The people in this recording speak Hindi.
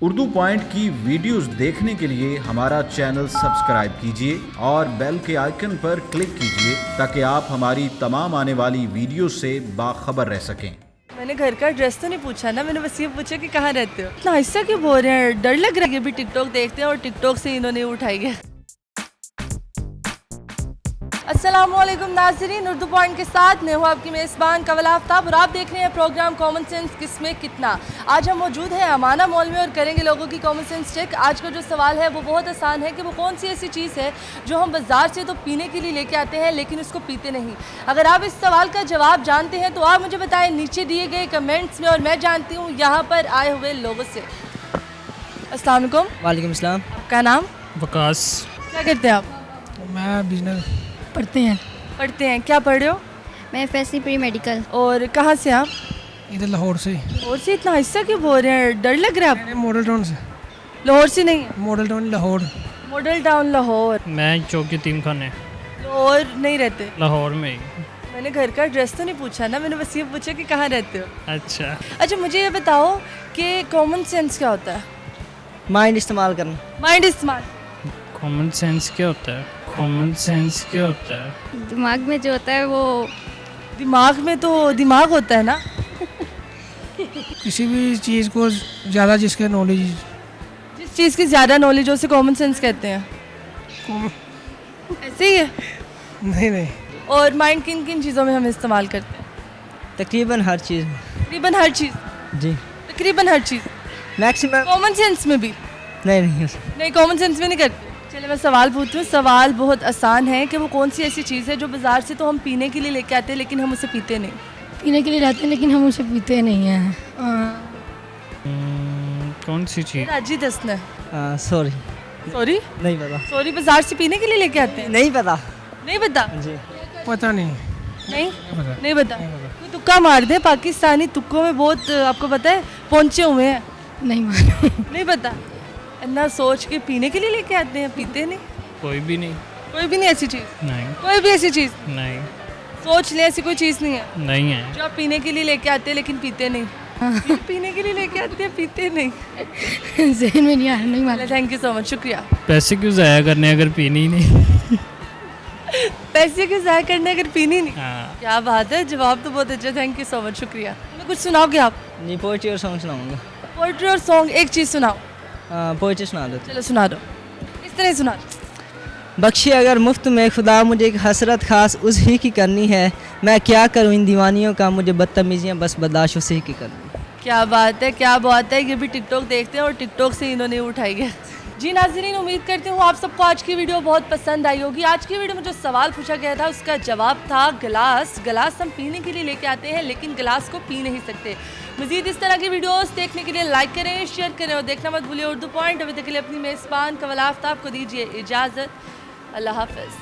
उर्दू पॉइंट की वीडियोस देखने के लिए हमारा चैनल सब्सक्राइब कीजिए और बेल के आइकन पर क्लिक कीजिए ताकि आप हमारी तमाम आने वाली वीडियो से बाखबर रह सकें। मैंने घर का एड्रेस तो नहीं पूछा ना, मैंने बस ये पूछा कि कहाँ रहते हो। इतना ऐसा क्यों बोल रहे हैं, डर लग रहा है। भी टिकटॉक देखते हैं और टिकटॉक से इन्होंने उठाई है। अस्सलामुअलैकुम नाज़रीन, उर्दू पॉइंट के साथ मैं हूँ आपकी मेज़बान कवल आफ्ताब और आप देख रहे हैं प्रोग्राम कॉमन सेंस किसमें कितना। आज हम मौजूद हैं अमाना मॉल में और करेंगे लोगों की कॉमन सेंस चेक। आज का जो सवाल है वो बहुत आसान है कि वो कौन सी ऐसी चीज़ है जो हम बाज़ार से तो पीने के लिए लेके आते हैं लेकिन उसको पीते नहीं। अगर आप इस सवाल का जवाब जानते हैं तो आप मुझे बताएं नीचे दिए गए कमेंट्स में और मैं जानती हूँ यहाँ पर आए हुए लोगों से। अस्सलाम वालेकुम। वालेकुम सलाम। आपका नाम? वकास। क्या करते हैं आप? मैं बिजनेस पढ़ते हैं। क्या पढ़ रहे हो? मैं फैसली प्री मेडिकल। और कहाँ से आप? इधर लाहौर से। और से इतना हिस्सा क्यों बोल रहे हैं, डर लग रहा है आपको? मॉडल टाउन से। लाहौर से नहीं है? Model town Lahore. Model town Lahore. मैं चौक यतीम खाने लाहौर नहीं रहते? लाहौर में ही। मैंने घर का एड्रेस तो नहीं पूछा ना, मैंने बस ये पूछा कि कहाँ रहते हो। अच्छा मुझे ये बताओ कि कॉमन सेंस क्या होता है? माइंड इस्तेमाल करना। माइंड इस्तेमाल। कॉमन सेंस क्या होता है? कॉमन सेंस क्या होता है? दिमाग में जो होता है वो दिमाग में तो दिमाग होता है ना। किसी भी चीज़ को ज़्यादा जिसके नॉलेज। जिस चीज़ की ज़्यादा नॉलेज हो उसे कॉमन सेंस कहते हैं। ऐसे ही है। नहीं। और माइंड किन किन चीज़ों में हम इस्तेमाल करते हैं? तकरीबन हर चीज़ में। तकरीबन हर चीज़। जी। तकरीबन हर चीज़। मैक्सिमम। कॉमन सेंस में भी नहीं कॉमन सेंस में नहीं करते। चलिए मैं सवाल पूछती हूँ। सवाल बहुत आसान है कि वो कौन सी ऐसी चीज़ है जो बाज़ार से तो हम पीने के लिए लेके आते हैं लेकिन हम उसे पीते नहीं। पीने के लिए लाते हैं लेकिन हम उसे पीते नहीं हैं। कौन सी चीज़? राजी दसना है। सॉरी सॉरी नहीं पता। सॉरी बाज़ार से पीने के लिए लेके आते हैं? नहीं पता। नहीं पता? जी। पता नहीं। नहीं पता। कोई तुक्का मार दे, पाकिस्तानी तुक्कों में बहुत आपको पता है पहुँचे हुए हैं। नहीं मालूम। नहीं पता। इतना सोच के पीने के लिए लेके आते हैं, पीते नहीं। कोई भी नहीं। कोई भी नहीं ऐसी चीज़? नहीं। कोई भी ऐसी चीज़ नहीं। सोच ले, ऐसी कोई चीज़ नहीं है नहीं है। जो आप पीने के लिए लेके आते हैं लेकिन पीते नहीं। पीने के लिए लेके आते हैं, पीते नहीं। ज़हन में नहीं आ रहा, नहीं मालूम। थैंक यू सो मच, शुक्रिया। पैसे क्यों ज़ाया करने अगर पीनी ही नहीं? पैसे क्यों ज़ाया करने अगर पीनी नहीं? हाँ। क्या बात है, जवाब तो बहुत अच्छा। थैंक यू सो मच, शुक्रिया। मैं कुछ सुनाओगे आप? जी पोइट्री और सॉन्ग सुनाऊंगा। पोइट्री और सॉन्ग, एक चीज़ सुनाओ। पोइट्री सुना दो। चलो सुना दो, इस तरह सुना दो। बख्शे अगर मुफ्त में खुदा, मुझे एक हसरत खास उस ही की करनी है। मैं क्या करूँ इन दीवानियों का, मुझे बदतमीजियाँ बस बर्दाश्त उसी की करनी। क्या बात है, क्या बात है। ये भी टिकटॉक देखते हैं और टिकटॉक से इन्होंने उठाई है। जी नाज़रीन, उम्मीद करती हूँ आप सबको आज की वीडियो बहुत पसंद आई होगी। आज की वीडियो में जो सवाल पूछा गया था उसका जवाब था गिलास। गिलास हम पीने के लिए लेके आते हैं लेकिन गिलास को पी नहीं सकते। मज़ीद इस तरह की वीडियोस देखने के लिए लाइक करें, शेयर करें और देखना मत भूलिए उर्दू पॉइंट। अभी तक के लिए अपनी मेज़बान कवल आफ्ताब को दीजिए इजाज़त। अल्लाह हाफ़िज़।